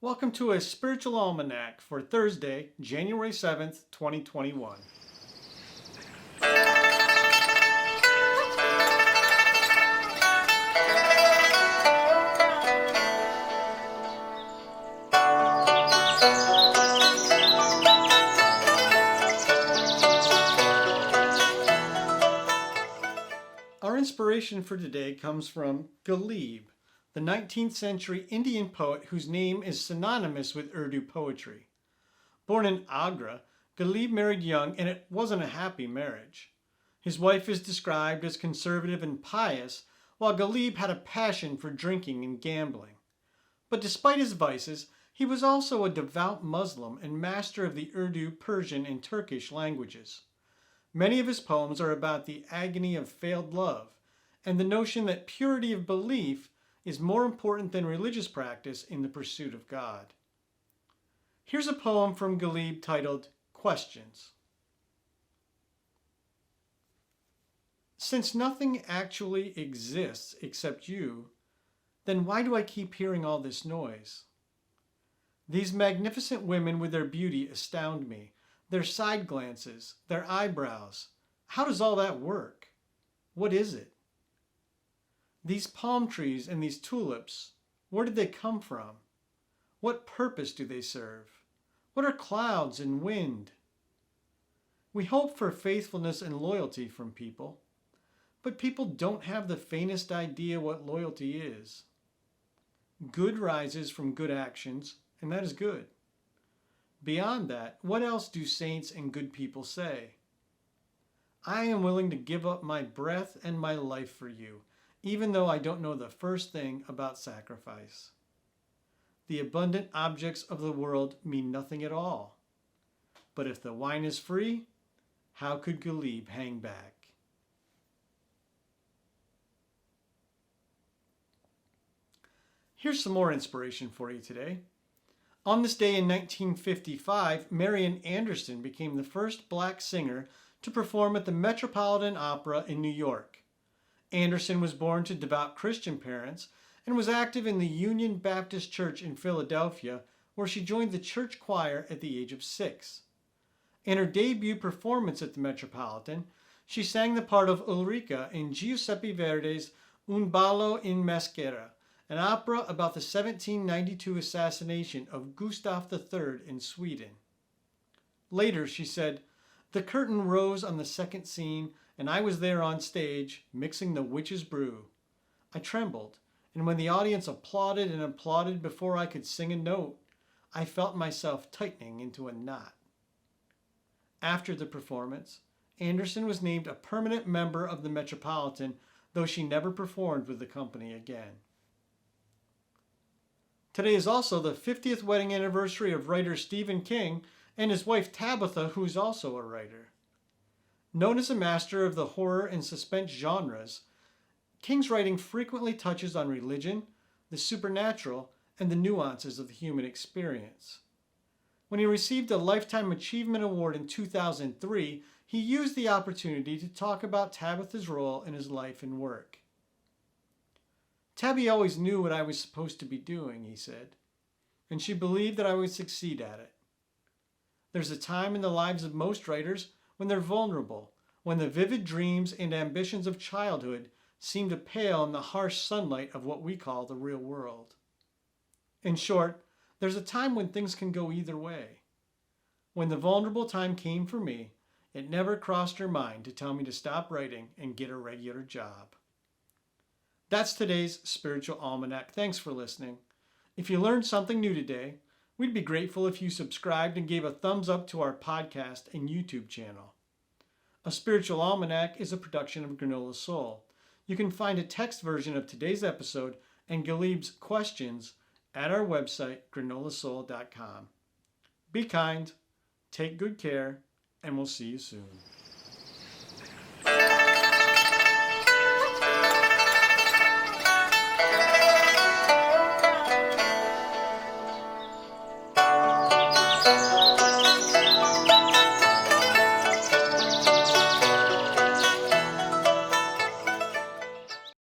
Welcome to a Spiritual Almanac for Thursday, January 7th, 2021. Our inspiration for today comes from Ghalib, the 19th century Indian poet whose name is synonymous with Urdu poetry. Born in Agra, Ghalib married young, and it wasn't a happy marriage. His wife is described as conservative and pious, while Ghalib had a passion for drinking and gambling. But despite his vices, he was also a devout Muslim and master of the Urdu, Persian, and Turkish languages. Many of his poems are about the agony of failed love and the notion that purity of belief is more important than religious practice in the pursuit of God. Here's a poem from Ghalib titled Questions. Since nothing actually exists except you, then why do I keep hearing all this noise? These magnificent women with their beauty astound me. Their side glances, their eyebrows. How does all that work? What is it? These palm trees and these tulips, where did they come from? What purpose do they serve? What are clouds and wind? We hope for faithfulness and loyalty from people, but people don't have the faintest idea what loyalty is. Good rises from good actions, and that is good. Beyond that, what else do saints and good people say? I am willing to give up my breath and my life for you, even though I don't know the first thing about sacrifice. The abundant objects of the world mean nothing at all. But if the wine is free, how could Ghalib hang back? Here's some more inspiration for you today. On this day in 1955, Marian Anderson became the first black singer to perform at the Metropolitan Opera in New York. Anderson was born to devout Christian parents and was active in the Union Baptist Church in Philadelphia, where she joined the church choir at the age of 6. In her debut performance at the Metropolitan, she sang the part of Ulrica in Giuseppe Verdi's Un ballo in maschera, an opera about the 1792 assassination of Gustav III in Sweden. Later, she said, "The curtain rose on the second scene, and I was there on stage, mixing the witch's brew. I trembled, and when the audience applauded and applauded before I could sing a note, I felt myself tightening into a knot." After the performance, Anderson was named a permanent member of the Metropolitan, though she never performed with the company again. Today is also the 50th wedding anniversary of writer Stephen King and his wife Tabitha, who is also a writer. Known as a master of the horror and suspense genres, King's writing frequently touches on religion, the supernatural, and the nuances of the human experience. When he received a Lifetime Achievement Award in 2003, he used the opportunity to talk about Tabitha's role in his life and work. "Tabby always knew what I was supposed to be doing," he said, "and she believed that I would succeed at it. There's a time in the lives of most writers when they're vulnerable, when the vivid dreams and ambitions of childhood seem to pale in the harsh sunlight of what we call the real world. In short, there's a time when things can go either way. When the vulnerable time came for me, it never crossed her mind to tell me to stop writing and get a regular job." That's today's Spiritual Almanac. Thanks for listening. If you learned something new today, we'd be grateful if you subscribed and gave a thumbs up to our podcast and YouTube channel. A Spiritual Almanac is a production of Granola Soul. You can find a text version of today's episode and Ghalib's questions at our website, granolasoul.com. Be kind, take good care, and we'll see you soon.